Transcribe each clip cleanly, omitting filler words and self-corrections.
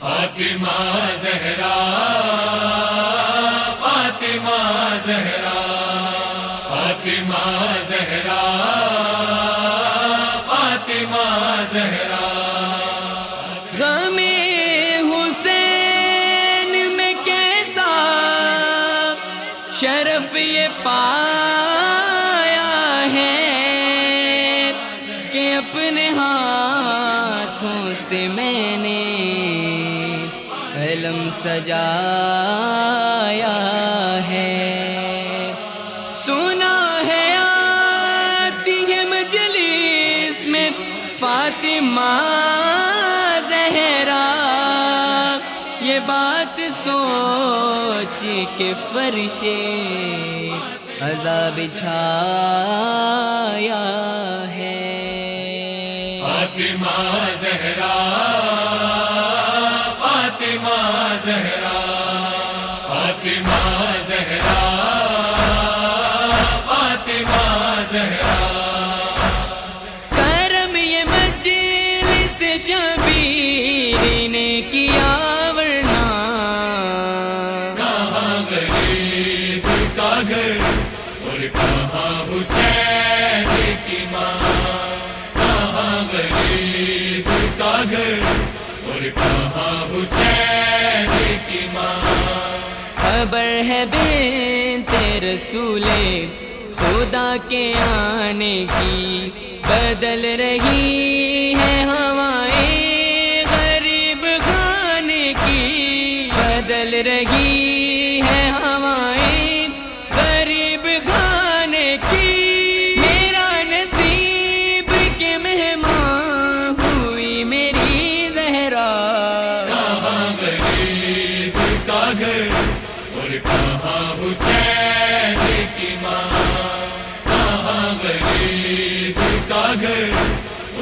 فاطمہ زہرا، فاطمہ زہرا، فاطمہ زہرا، فاطمہ زہرا۔ غم حسین میں کیسا شرف یہ پایا ہے کہ اپنے ہاتھوں سے میں نے علم سجایا ہے۔ سنا ہے آتی ہے مجلس میں فاطمہ زہرا، یہ بات سوچ کے فرش عذاب چھایا ہے۔ فاطمہ زہرا، فاطمہ زہرا، فاطمہ زہرا، فاطمہ زہرا۔ کرم یہ مجلس شبیر نے کیا ورنہ کہاں غریب کا گھر اور کہاں حسین کی ماں، کہاں غریب کا گھر اور کہاں حسین کی ماں۔ خبر ہے بنت رسول خدا کے آنے کی، بدل رہی ہے ہوائیں غریب خانے کی، بدل رہی ہے ہوائیں غریب خانے کی۔ میرا نصیب کے مہمان ہوئی میری زہرا، کہاں غریب کا گھر اور کہاں حسین کی ماں، کہاں غریب کا گھر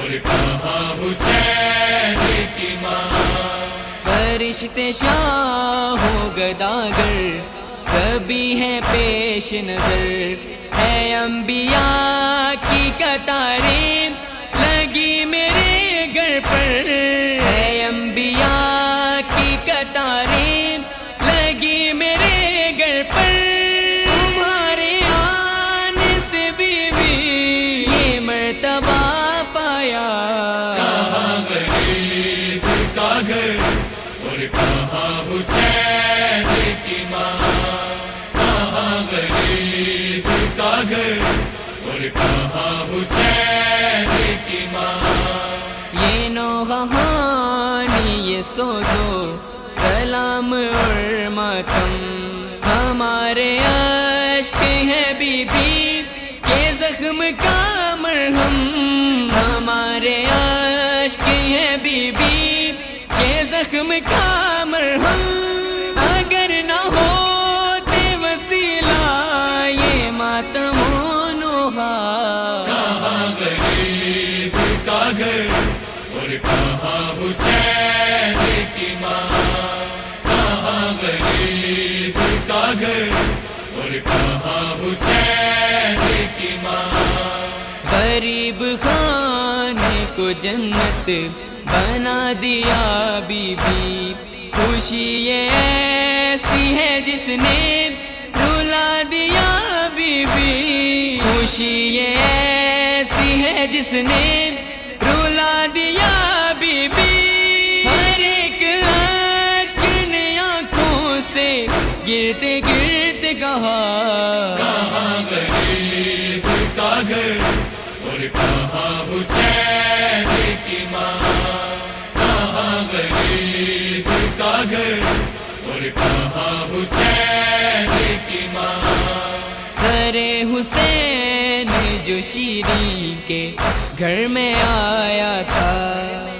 اور کہاں حسین کی ماں۔ فرشتے شاہ و گداگر سبھی ہیں پیش نظر، ہے انبیاء کی قطاریں لگی میرے گھر پر، ہے انبیاء کی قطاریں لگی میرے گھر پر۔ تمہارے آنے سے بیوی یہ مرتبہ پایا، کہاں غریب کا گھر اور کہاں حسین کی ماں، کہاں غریب کا گھر اور کہاں حسین کی ماں۔ یہ نوحانی یہ سوزو سلام اور ماتم، ہمارے عشق ہے بی بی کے زخم کا مرہم، ہمارے عشق ہے بی بی کے زخم کا مرہم۔ اگر نہ ہوتے وسیلہ یہ ماتم و نوحہ، کہاں غریب کا گھر اور کہاں حسین کی ماں، کہاں غریب کا گھر اور کہاں حسین کی ماں۔ غریب خانے کو جنت بنا دیا بی بی، خوشی یہ ایسی ہے جس نے رلا دیا بی بی، خوشی یہ ایسی ہے جس نے رلا دیا بی بی۔ ہر ایک اشک نے آنکھوں سے گرتے گرتے کہا، کہاں غریب کا گھر اور کہاں حسین کی ماں، کہاں غریب کا گھر اور کہاں حسین کی ماں۔ سر حسین جو شیری کے گھر میں آیا تھا،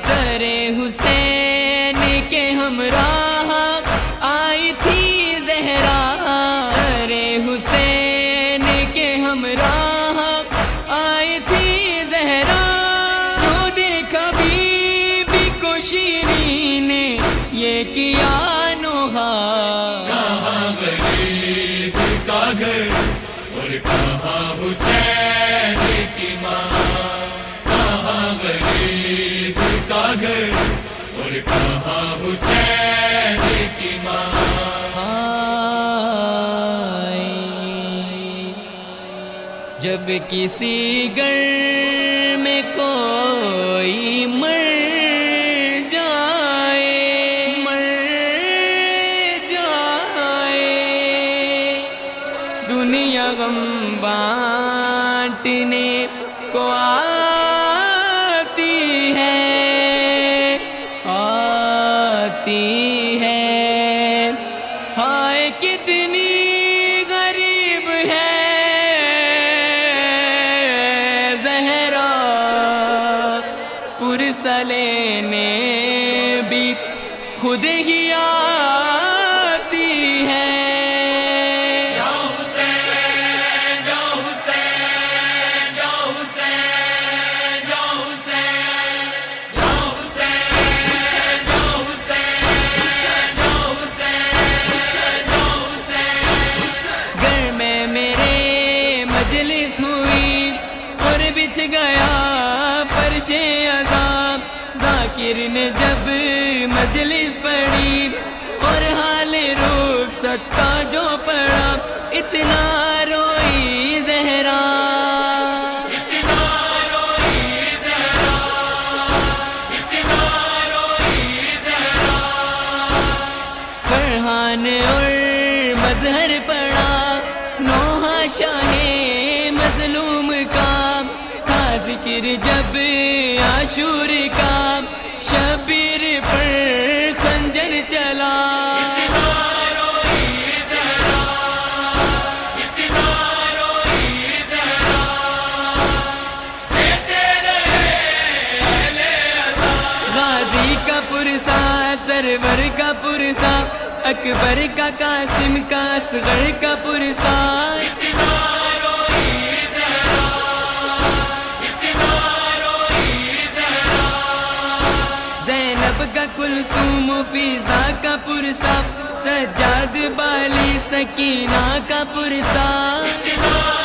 سر حسین کے ہمراہ آئی تھی زہرا، سر حسین کے ہمراہ آئی تھی زہرا۔ جو دیکھا بی بی کو شیری نے یہ کیا نوحہ، کہاں غریب کا گھر اور کہاں حسین کی ماں، کہاں غریب کا گھر اور کہاں حسین جب کسی گھر میں کوئی مر جائے دنیا غم بانٹنے کو آتی ہے ہائے کتنی غریب ہے زہرا پرسہ لینے بھی خود ہی آتی ہے ہوئی اور بچھ گیا فرش عذاب ذاکر نے جب مجلس پڑھی اور حال رخصت کا جو پڑھا اتنا روئی زہرا فرحان اور مظہر پڑھا نوحہ شاہ مظلوم کا تھا ذکر جب عاشور کا شبیر پر خنجر چلا غازی کا پرسا سرور کا پرسا اکبر کا قاسم کا اصغر کا پرسا زینب کا کلثوم فیضا کا پرسا سجاد بالی سکینہ کا پرسا